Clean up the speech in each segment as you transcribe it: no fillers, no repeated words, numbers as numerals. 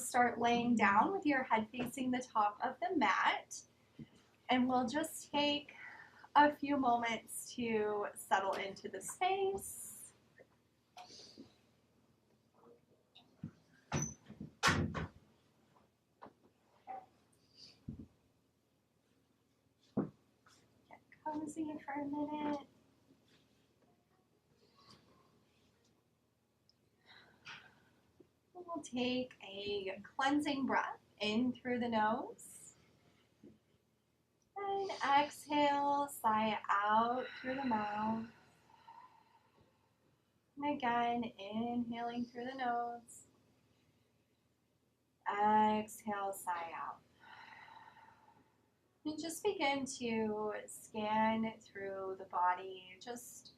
start laying down with your head facing the top of the mat. And we'll just take a few moments to settle into the space. Get cozy for a minute. We'll take a cleansing breath in through the nose. And exhale, sigh out through the mouth. And again, inhaling through the nose. Exhale, sigh out. And just begin to scan through the body, just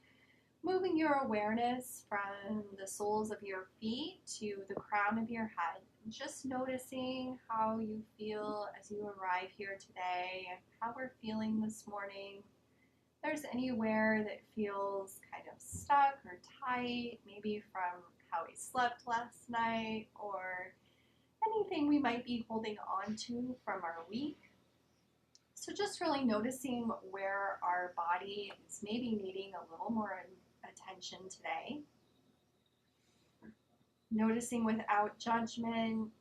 moving your awareness from the soles of your feet to the crown of your head. Just noticing how you feel as you arrive here today, how we're feeling this morning. If there's anywhere that feels kind of stuck or tight, maybe from how we slept last night or anything we might be holding on to from our week. So just really noticing where our body is maybe needing a little more attention today. Noticing without judgment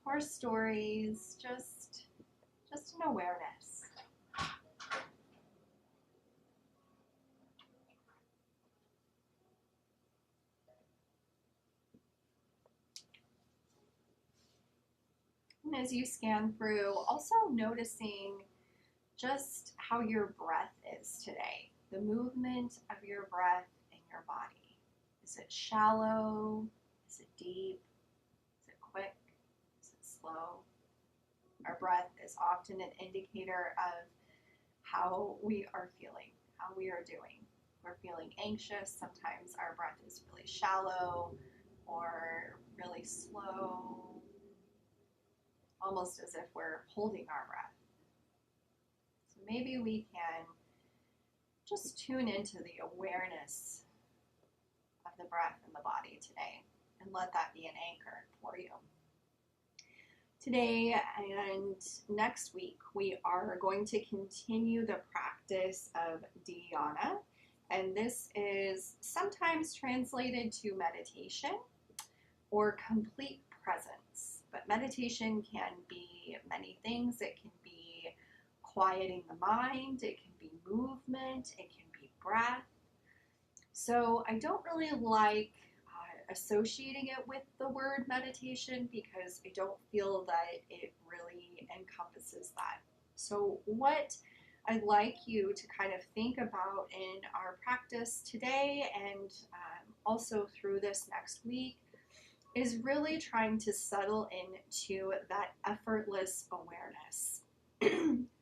or stories, just an awareness. And as you scan through, also noticing just how your breath is today, the movement of your breath in your body. Is it shallow? Is it deep? Is it quick? Is it slow? Our breath is often an indicator of how we are feeling, how we are doing. If we're feeling anxious, sometimes our breath is really shallow or really slow, almost as if we're holding our breath. So maybe we can just tune into the awareness of the breath in the body today and let that be an anchor for you. Today and next week, we are going to continue the practice of Dhyāna, and this is sometimes translated to meditation or complete presence. But meditation can be many things. It can be quieting the mind, it can be movement, it can be breath. So I don't really like associating it with the word meditation because I don't feel that it really encompasses that. So what I'd like you to kind of think about in our practice today and also through this next week is really trying to settle into that effortless awareness.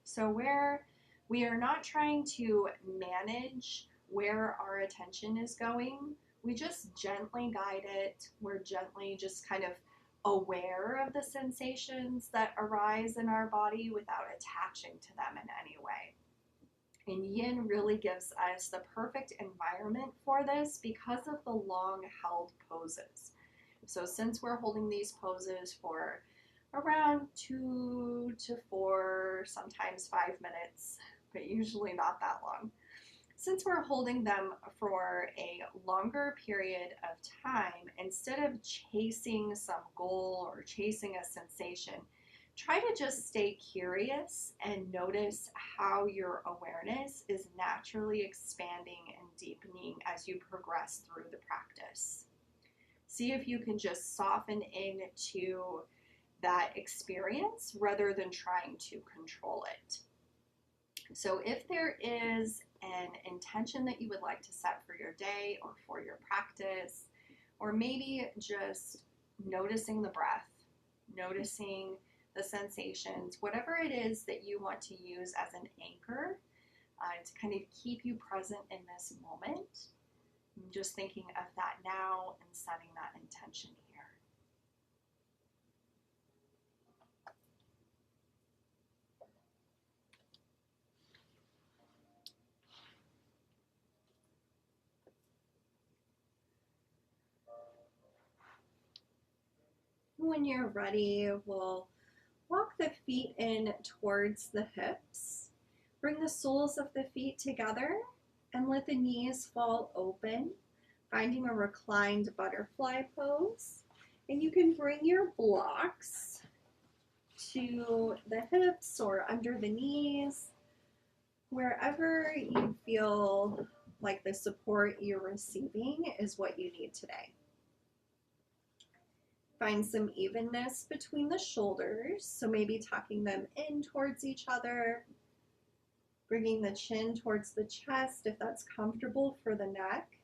So where we are not trying to manage where our attention is going, we just gently guide it. We're gently just kind of aware of the sensations that arise in our body without attaching to them in any way. And yin really gives us the perfect environment for this because of the long held poses. So since we're holding these poses for around 2 to 4, sometimes 5 minutes, but usually not that long. Since we're holding them for a longer period of time, instead of chasing some goal or chasing a sensation, try to just stay curious and notice how your awareness is naturally expanding and deepening as you progress through the practice. See if you can just soften into that experience rather than trying to control it. So if there is an intention that you would like to set for your day or for your practice, or maybe just noticing the breath, noticing the sensations, whatever it is that you want to use as an anchor to kind of keep you present in this moment, I'm just thinking of that now and setting that intention here. When you're ready, we'll walk the feet in towards the hips. Bring the soles of the feet together and let the knees fall open, finding a reclined butterfly pose. And you can bring your blocks to the hips or under the knees, wherever you feel like the support you're receiving is what you need today. Find some evenness between the shoulders, so maybe tucking them in towards each other, bringing the chin towards the chest if that's comfortable for the neck,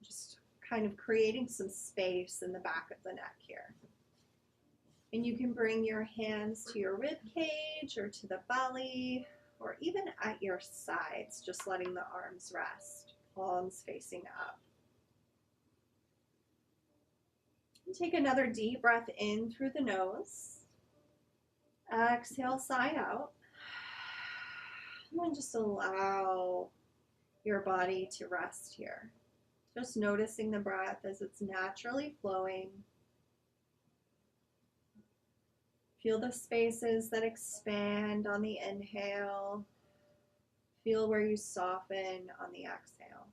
just kind of creating some space in the back of the neck here. And you can bring your hands to your rib cage or to the belly, or even at your sides, just letting the arms rest, palms facing up. And take another deep breath in through the nose. Exhale, sigh out. And just allow your body to rest here. Just noticing the breath as it's naturally flowing. Feel the spaces that expand on the inhale. Feel where you soften on the exhale.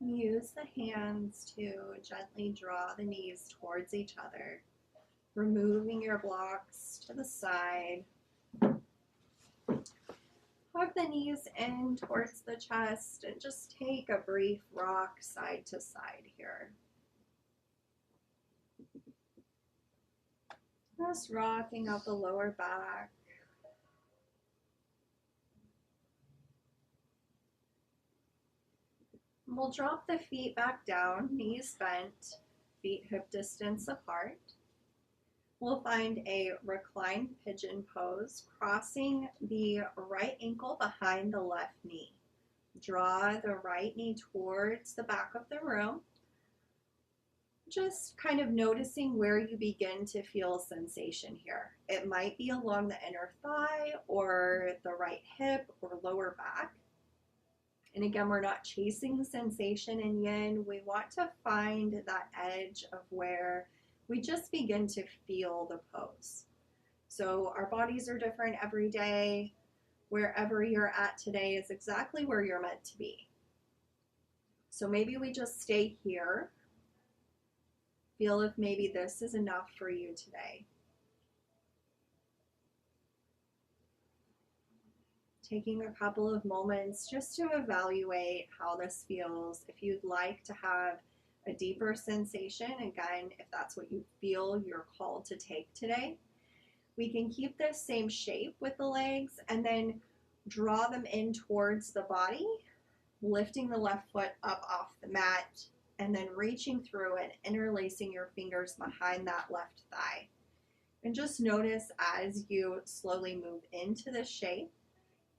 Use the hands to gently draw the knees towards each other, removing your blocks to the side. Hug the knees in towards the chest and just take a brief rock side to side here. Just rocking out the lower back. We'll drop the feet back down, knees bent, feet hip distance apart. We'll find a reclined pigeon pose, crossing the right ankle behind the left knee. Draw the right knee towards the back of the room. Just kind of noticing where you begin to feel sensation here. It might be along the inner thigh or the right hip or lower back. And again, we're not chasing sensation in yin. We want to find that edge of where we just begin to feel the pose. So our bodies are different every day. Wherever you're at today is exactly where you're meant to be. So maybe we just stay here. Feel if maybe this is enough for you today. Taking a couple of moments just to evaluate how this feels. If you'd like to have a deeper sensation, again, if that's what you feel you're called to take today, we can keep this same shape with the legs and then draw them in towards the body, lifting the left foot up off the mat and then reaching through and interlacing your fingers behind that left thigh. And just notice as you slowly move into this shape,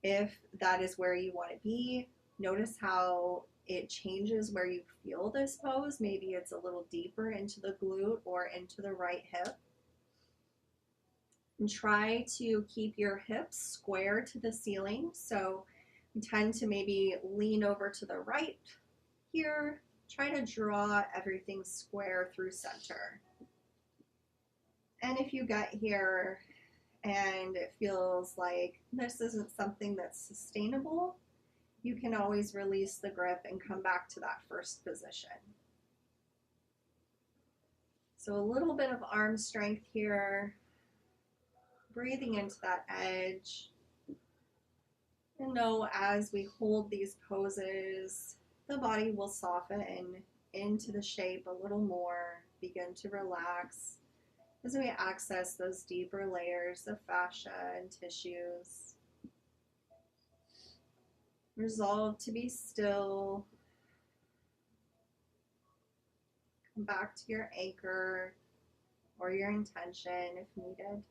if that is where you want to be. Notice how it changes where you feel this pose. Maybe it's a little deeper into the glute or into the right hip. And try to keep your hips square to the ceiling. So you tend to maybe lean over to the right here. Try to draw everything square through center. And if you get here and it feels like this isn't something that's sustainable, you can always release the grip and come back to that first position. So a little bit of arm strength here, breathing into that edge. And know as we hold these poses, the body will soften into the shape a little more, begin to relax as we access those deeper layers of fascia and tissues. Resolve to be still. Come back to your anchor or your intention if needed.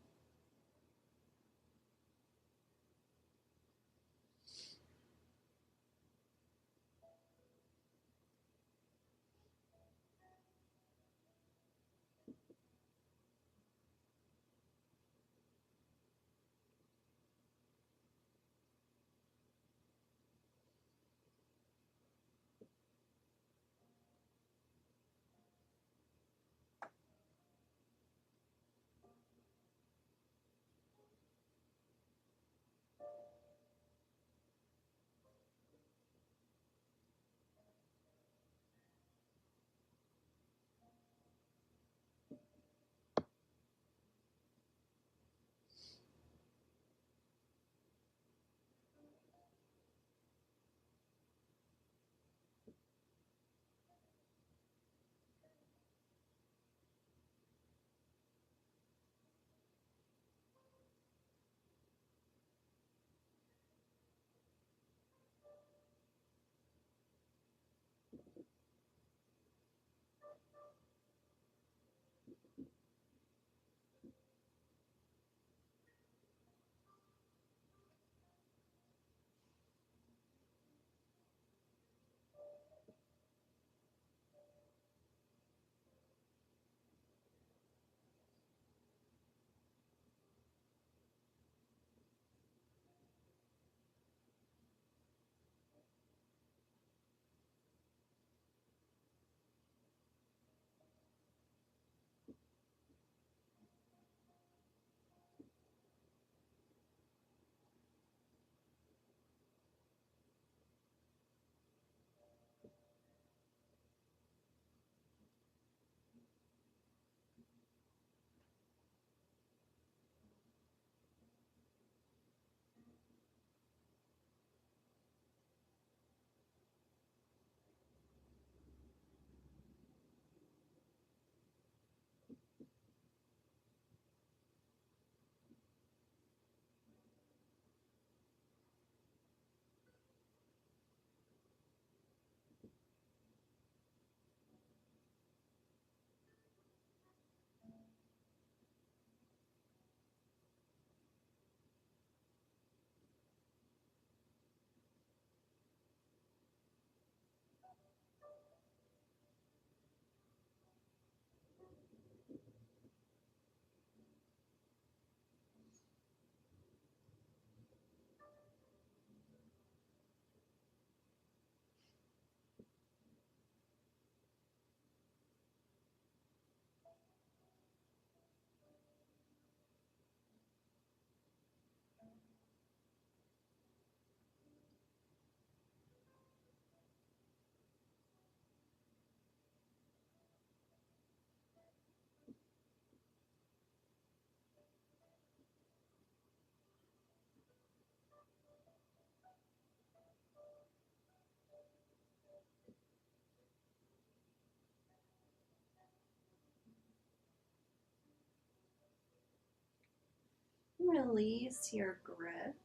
release your grip.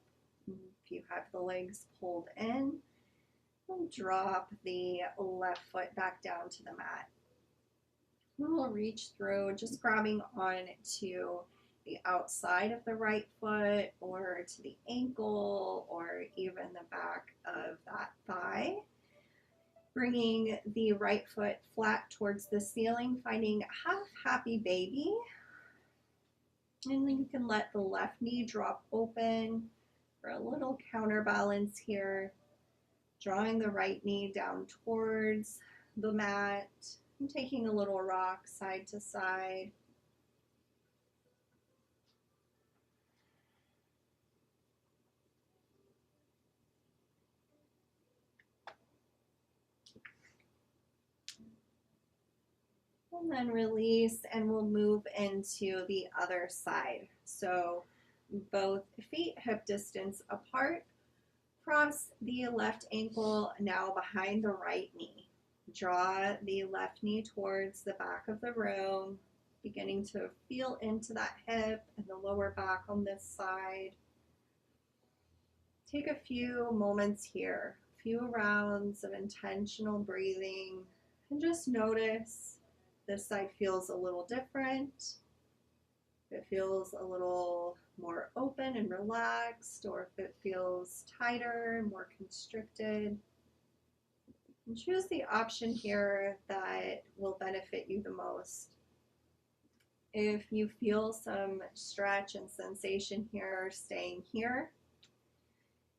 If you have the legs pulled in, we'll drop the left foot back down to the mat. We'll reach through, just grabbing on to the outside of the right foot or to the ankle or even the back of that thigh. Bringing the right foot flat towards the ceiling, finding half happy baby. And then you can let the left knee drop open for a little counterbalance here. Drawing the right knee down towards the mat and taking a little rock side to side. And then release, and we'll move into the other side. So both feet hip distance apart. Cross the left ankle now behind the right knee. Draw the left knee towards the back of the room, beginning to feel into that hip and the lower back on this side. Take a few moments here, a few rounds of intentional breathing, and just notice this side feels a little different. If it feels a little more open and relaxed, or if it feels tighter, more constricted. And choose the option here that will benefit you the most. If you feel some stretch and sensation here, staying here.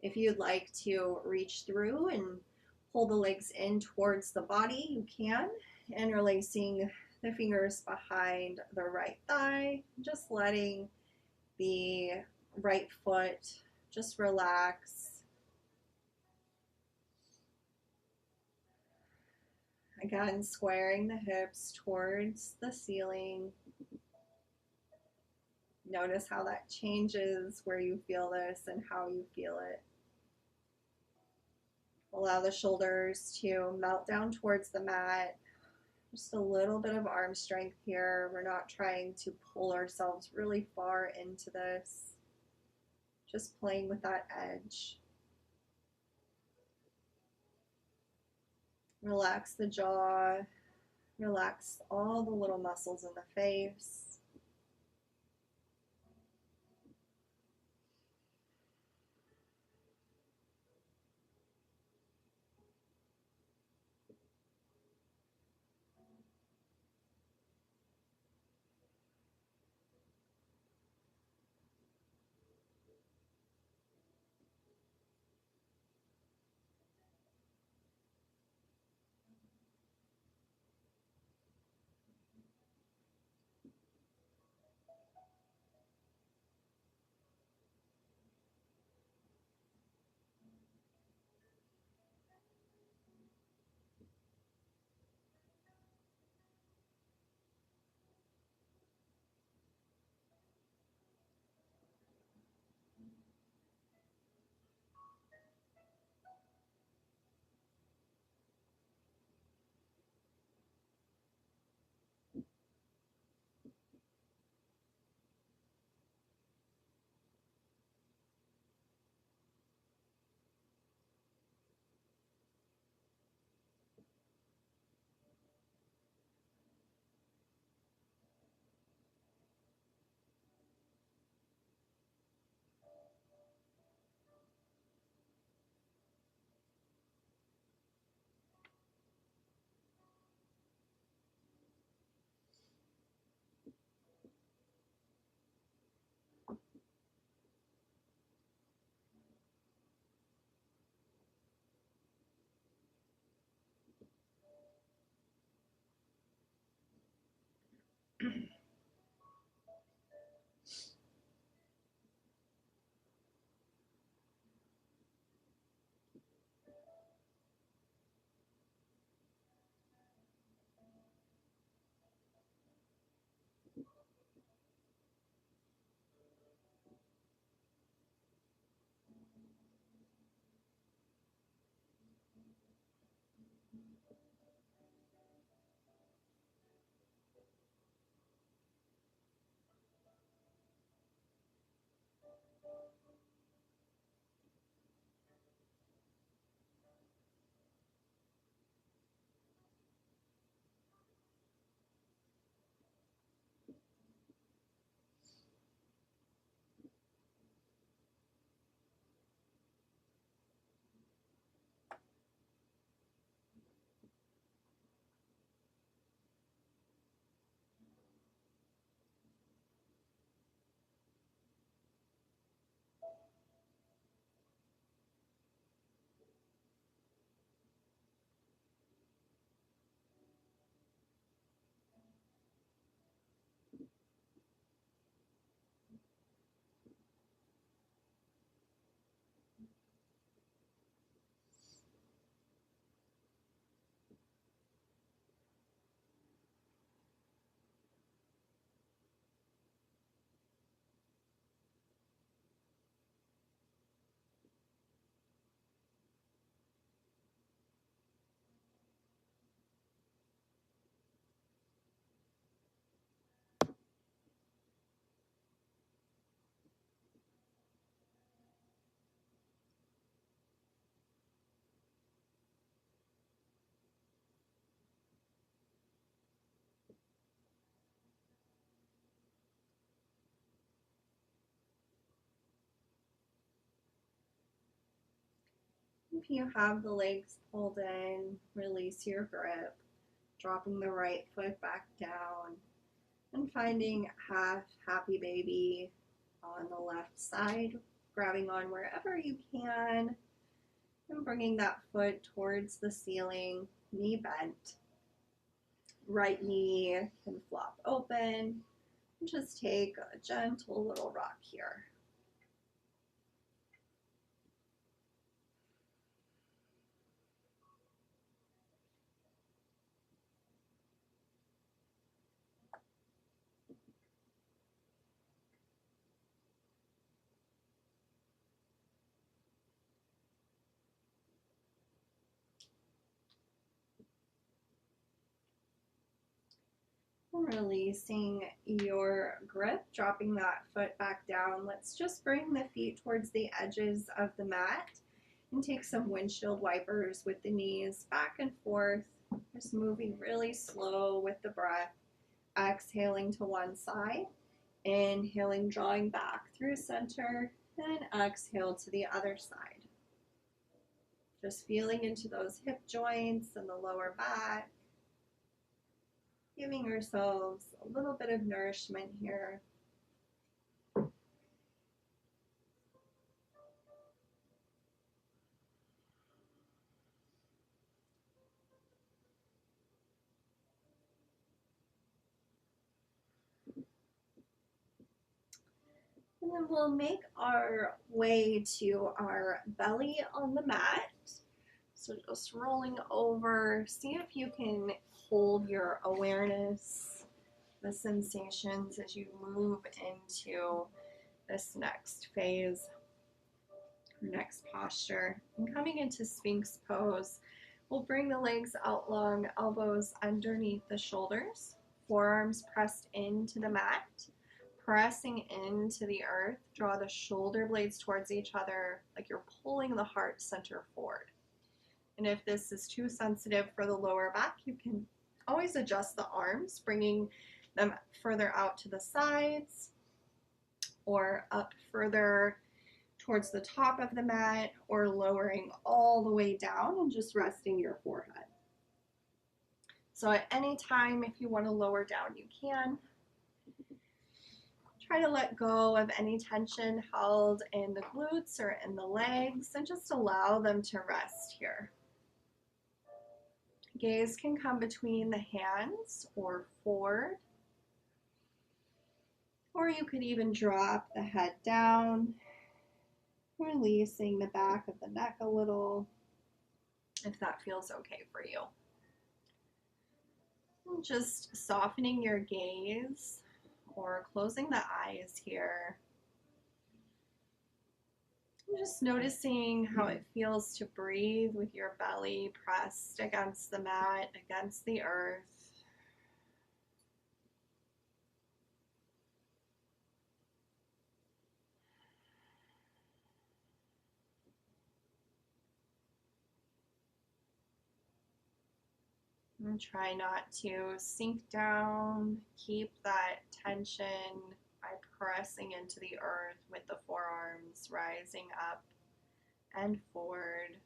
If you'd like to reach through and pull the legs in towards the body, you can. Interlacing the fingers behind the right thigh, just letting the right foot just relax. Again, squaring the hips towards the ceiling. Notice how that changes where you feel this and how you feel it. Allow the shoulders to melt down towards the mat. Just a little bit of arm strength here. We're not trying to pull ourselves really far into this. Just playing with that edge. Relax the jaw. Relax all the little muscles in the face. If you have the legs pulled in, release your grip, dropping the right foot back down, and finding half happy baby on the left side, grabbing on wherever you can, and bringing that foot towards the ceiling, knee bent. Right knee can flop open. Just take a gentle little rock here. Releasing your grip, dropping that foot back down. Let's just bring the feet towards the edges of the mat and take some windshield wipers with the knees back and forth, just moving really slow with the breath. Exhaling to one side, inhaling, drawing back through center, and exhale to the other side. Just feeling into those hip joints and the lower back, giving ourselves a little bit of nourishment here. And then we'll make our way to our belly on the mat. So just rolling over, see if you can hold your awareness, the sensations as you move into this next phase, next posture. And coming into Sphinx pose, we'll bring the legs out long, elbows underneath the shoulders, forearms pressed into the mat, pressing into the earth. Draw the shoulder blades towards each other like you're pulling the heart center forward. And if this is too sensitive for the lower back, you can always adjust the arms, bringing them further out to the sides or up further towards the top of the mat, or lowering all the way down and just resting your forehead. So at any time, if you want to lower down, you can. Try to let go of any tension held in the glutes or in the legs and just allow them to rest here. Gaze can come between the hands or forward, or you could even drop the head down, releasing the back of the neck a little, if that feels okay for you. And just softening your gaze or closing the eyes here. And just noticing how it feels to breathe with your belly pressed against the mat, against the earth. And try not to sink down. Keep that tension by pressing into the earth with the forearms rising up and forward.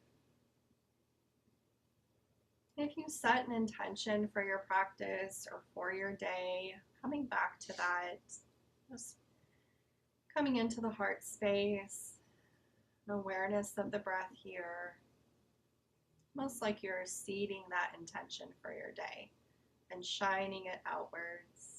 If you set an intention for your practice or for your day, coming back to that, just coming into the heart space, awareness of the breath here, almost like you're seeding that intention for your day and shining it outwards.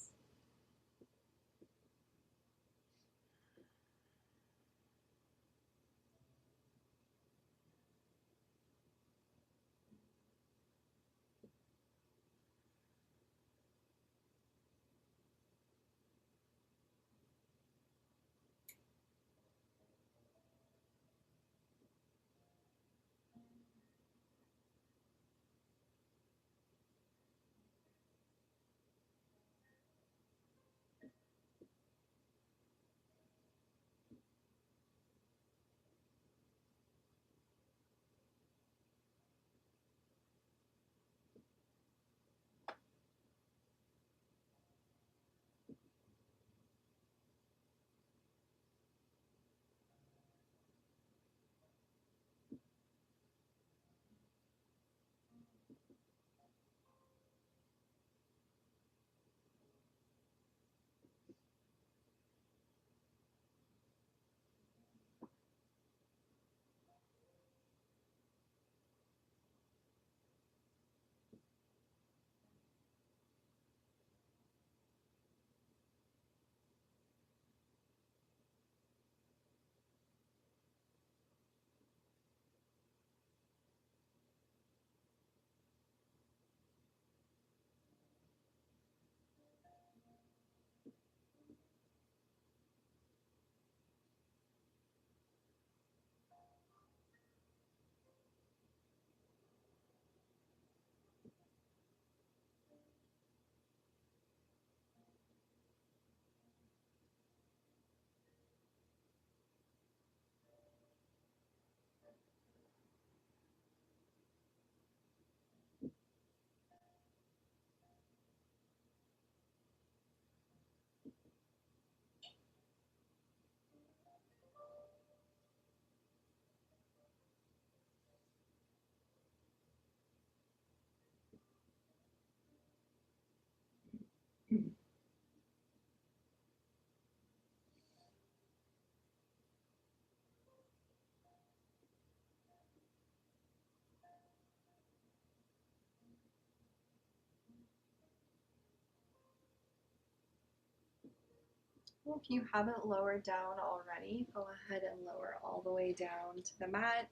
If you haven't lowered down already, go ahead and lower all the way down to the mat,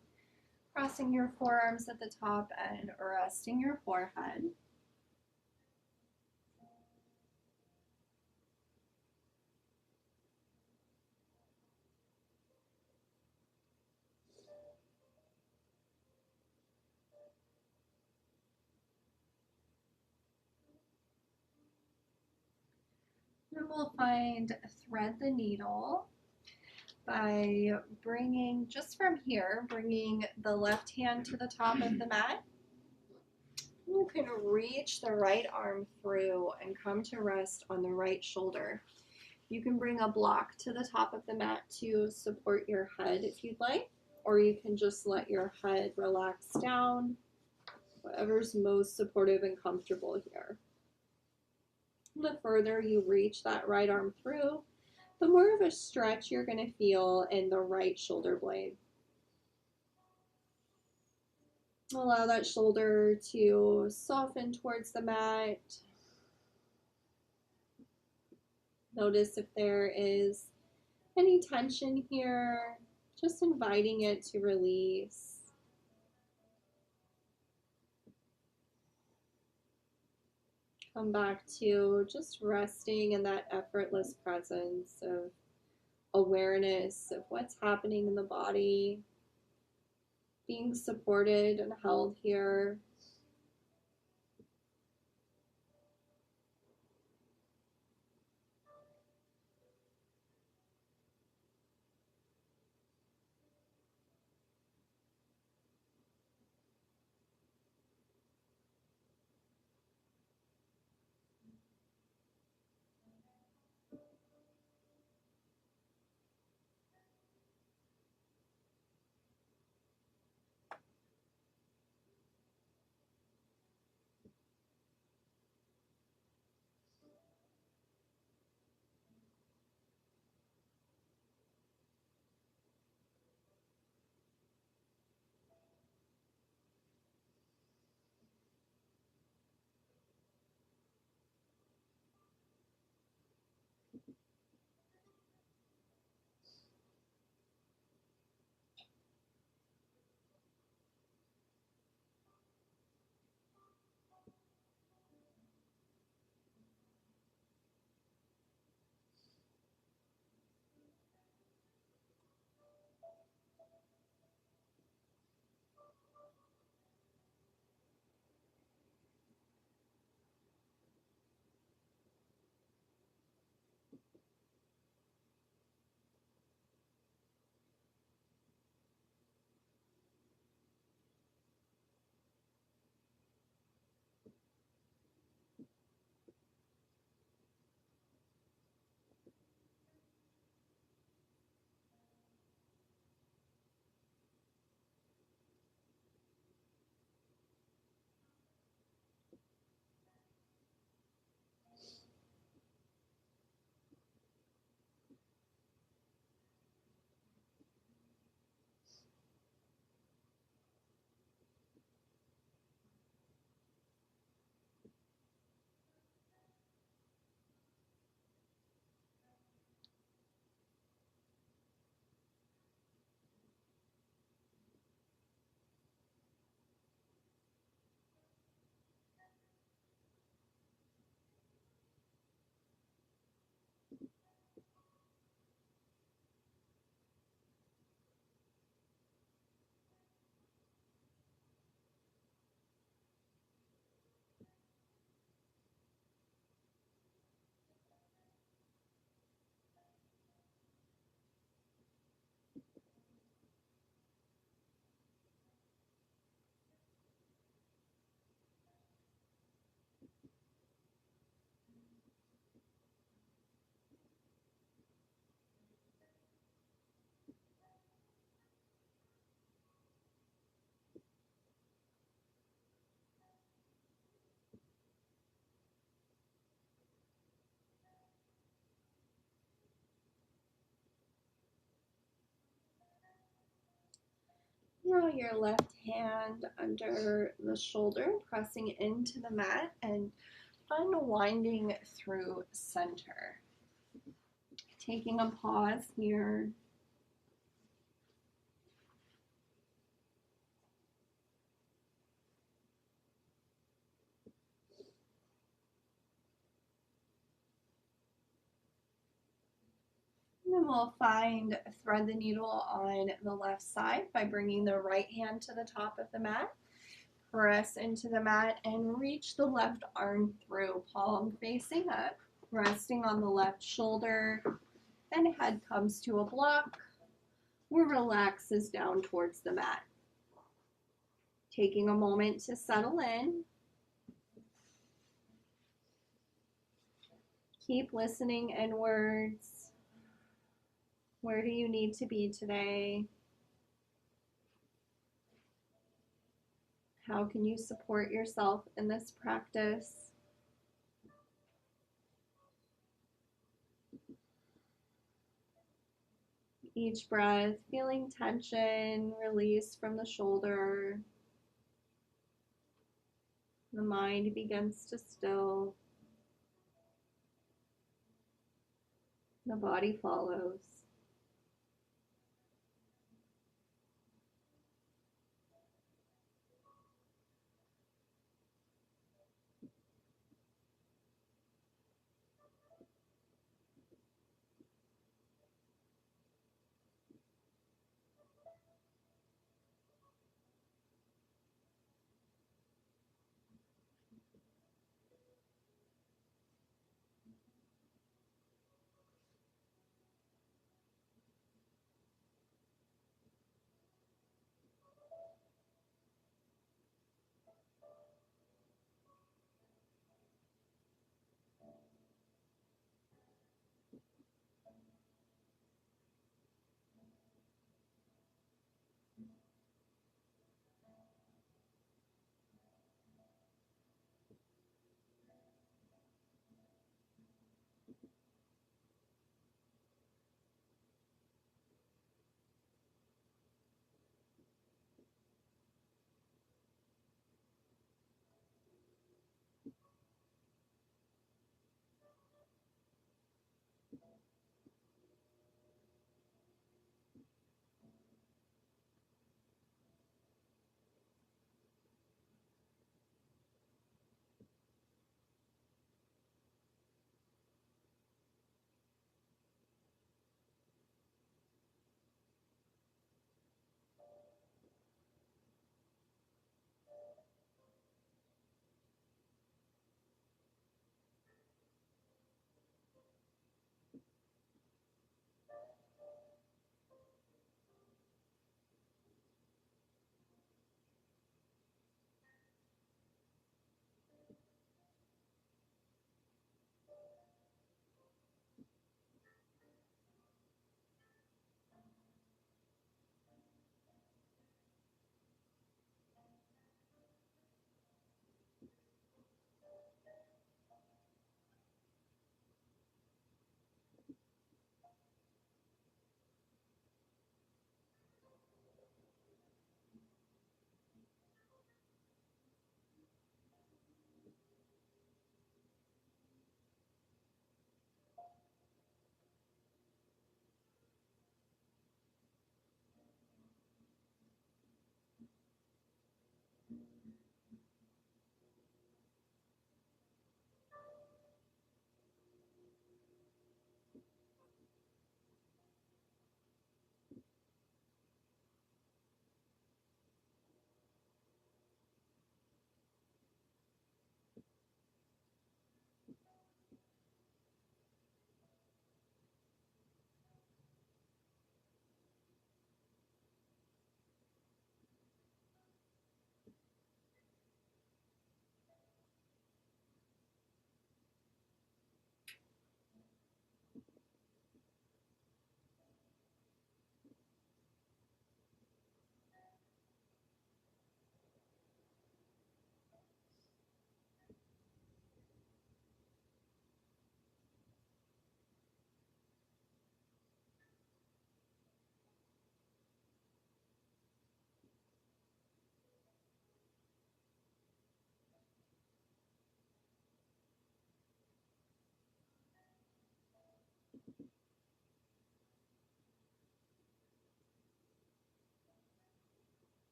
crossing your forearms at the top and resting your forehead. And we'll find thread the needle by bringing, just from here, bringing the left hand to the top of the mat. You can reach the right arm through and come to rest on the right shoulder. You can bring a block to the top of the mat to support your head if you'd like, or you can just let your head relax down, whatever's most supportive and comfortable here. The further you reach that right arm through, the more of a stretch you're going to feel in the right shoulder blade. Allow that shoulder to soften towards the mat. Notice if there is any tension here, just inviting it to release. Come back to just resting in that effortless presence of awareness of what's happening in the body, being supported and held here. Draw your left hand under the shoulder, pressing into the mat and unwinding through center. Taking a pause here. And then we'll thread the needle on the left side by bringing the right hand to the top of the mat. Press into the mat and reach the left arm through, palm facing up, resting on the left shoulder, and head comes to a block or relaxes down towards the mat. Taking a moment to settle in. Keep listening inwards. Where do you need to be today? How can you support yourself in this practice? Each breath, feeling tension, release from the shoulder. The mind begins to still. The body follows.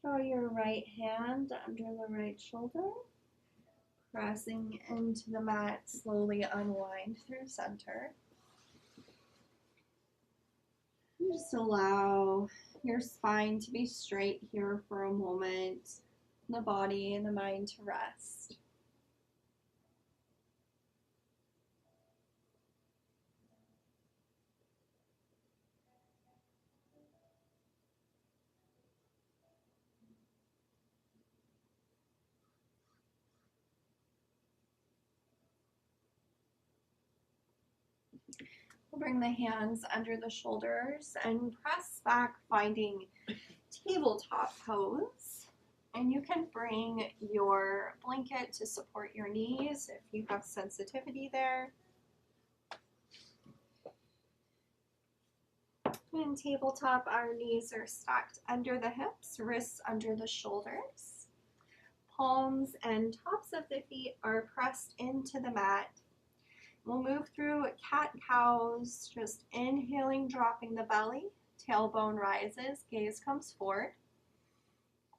Throw your right hand under the right shoulder, pressing into the mat, slowly unwind through center. And just allow your spine to be straight here for a moment, the body and the mind to rest. We'll bring the hands under the shoulders and press back, finding tabletop pose. And you can bring your blanket to support your knees if you have sensitivity there. In tabletop, our knees are stacked under the hips, wrists under the shoulders. Palms and tops of the feet are pressed into the mat. We'll move through cat-cows, just inhaling, dropping the belly. Tailbone rises, gaze comes forward.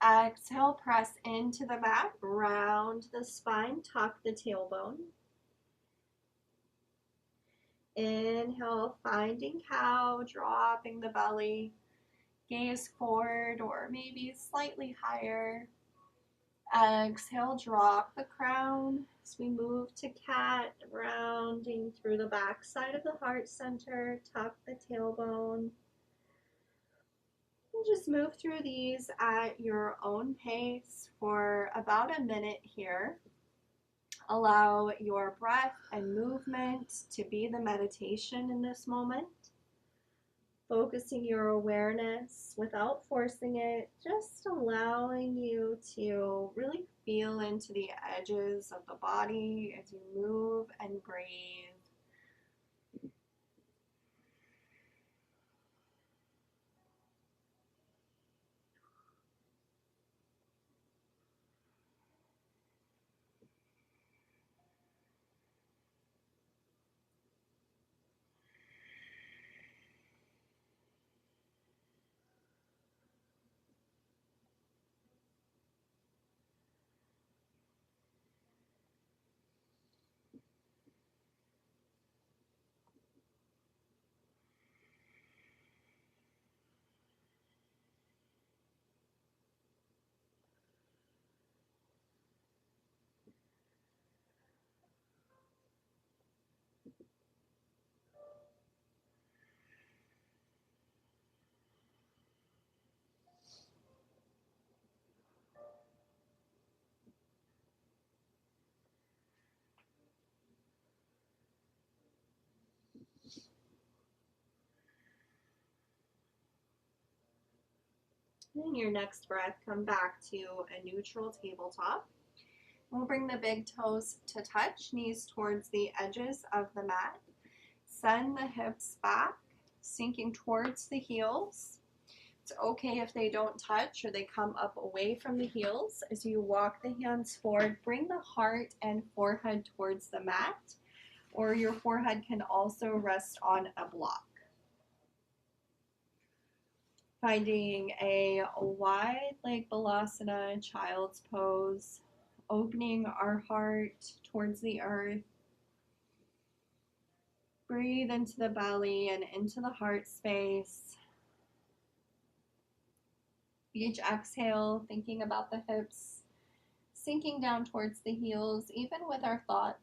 Exhale, press into the mat, round the spine, tuck the tailbone. Inhale, finding cow, dropping the belly, gaze forward or maybe slightly higher. Exhale, drop the crown as we move to cat, rounding through the back side of the heart center, tuck the tailbone. And just move through these at your own pace for about a minute here. Allow your breath and movement to be the meditation in this moment. Focusing your awareness without forcing it, just allowing you to really feel into the edges of the body as you move and breathe. In your next breath, come back to a neutral tabletop. We'll bring the big toes to touch, knees towards the edges of the mat. Send the hips back, sinking towards the heels. It's okay if they don't touch or they come up away from the heels. As you walk the hands forward, bring the heart and forehead towards the mat, or your forehead can also rest on a block. Finding a wide leg balasana, child's pose, opening our heart towards the earth. Breathe into the belly and into the heart space. Each exhale, thinking about the hips, sinking down towards the heels, even with our thoughts.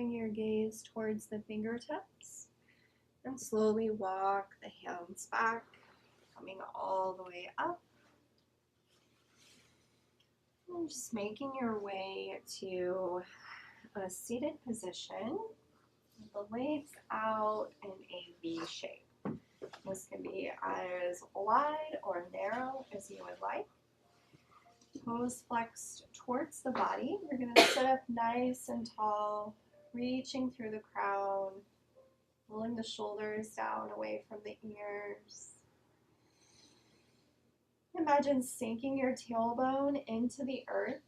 Bring your gaze towards the fingertips and slowly walk the hands back, coming all the way up. And just making your way to a seated position with the legs out in a V shape. This can be as wide or narrow as you would like. Toes flexed towards the body. You're going to sit up nice and tall, reaching through the crown, pulling the shoulders down away from the ears. Imagine sinking your tailbone into the earth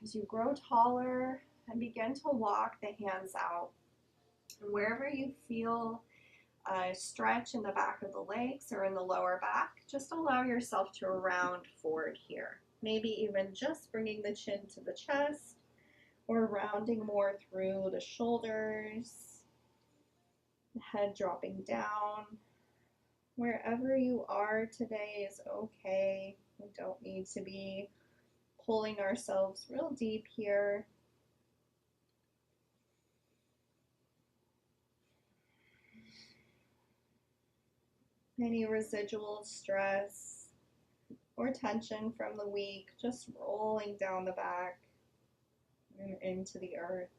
as you grow taller and begin to walk the hands out. And wherever you feel a stretch in the back of the legs or in the lower back, just allow yourself to round forward here. Maybe even just bringing the chin to the chest or rounding more through the shoulders, the head dropping down. Wherever you are today is okay. We don't need to be pulling ourselves real deep here. Any residual stress or tension from the week just rolling down the back and into the earth.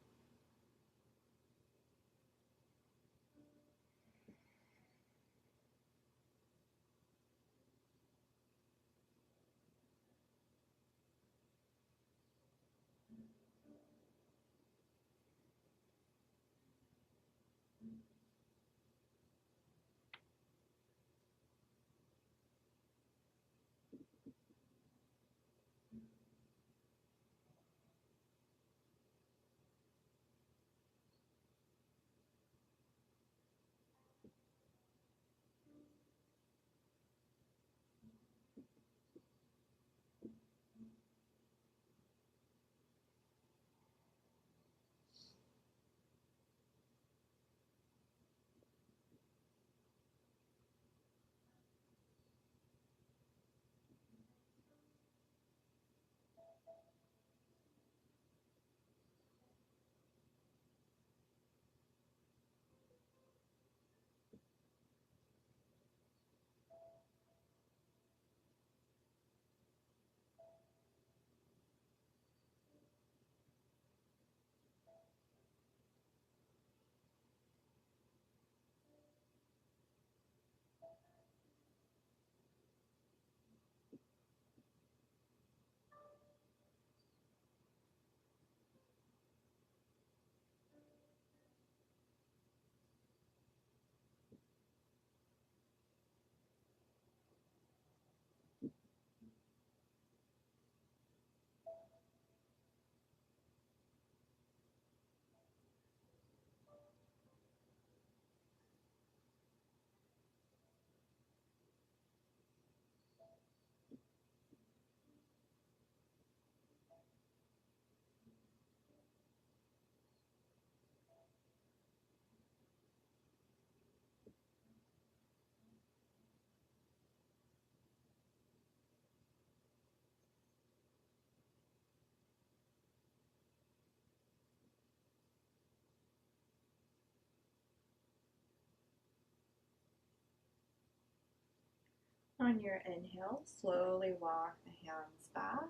On your inhale, slowly walk the hands back,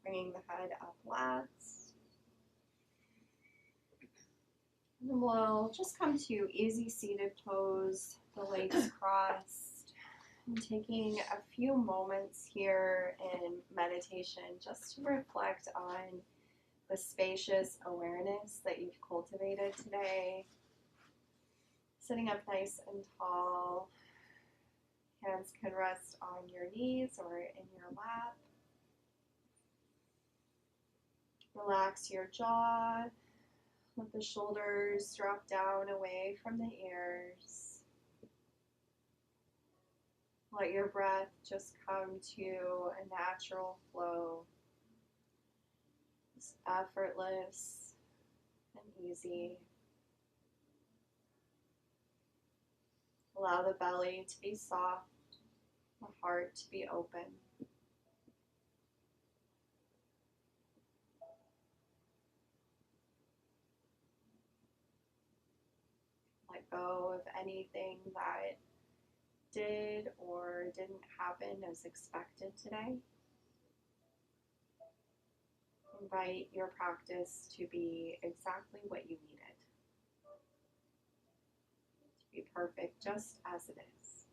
bringing the head up last. And we'll just come to easy seated pose, the legs crossed, and taking a few moments here in meditation just to reflect on the spacious awareness that you've cultivated today. Sitting up nice and tall. Hands can rest on your knees or in your lap. Relax your jaw. Let the shoulders drop down away from the ears. Let your breath just come to a natural flow. It's effortless and easy. Allow the belly to be soft, the heart to be open. let go of anything that did or didn't happen as expected today. Invite your practice to be exactly what you needed, to be perfect just as it is.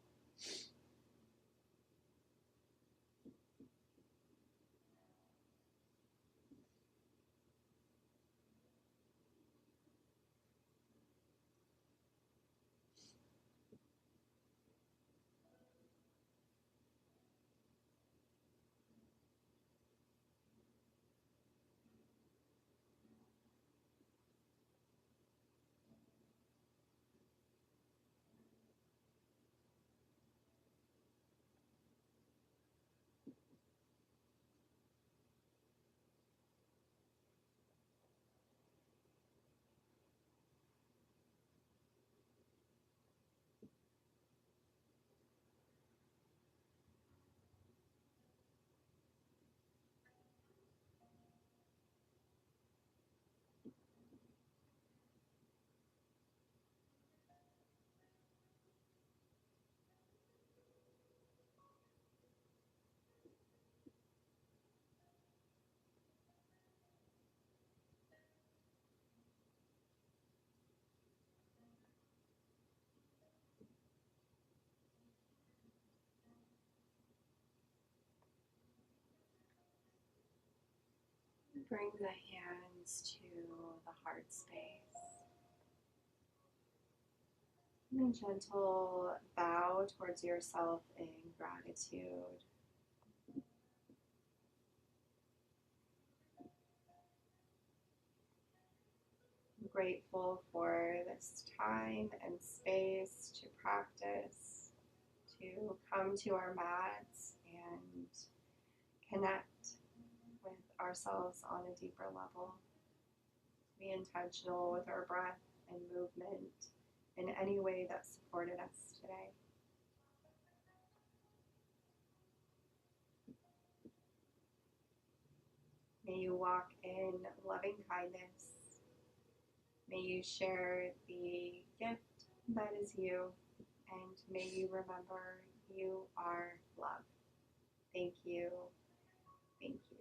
Bring the hands to the heart space. And a gentle bow towards yourself in gratitude. I'm grateful for this time and space to practice, to come to our mats and connect with ourselves on a deeper level. Be intentional with our breath and movement in any way that supported us today. May you walk in loving kindness. May you share the gift that is you, and may you remember you are love. Thank you. Thank you.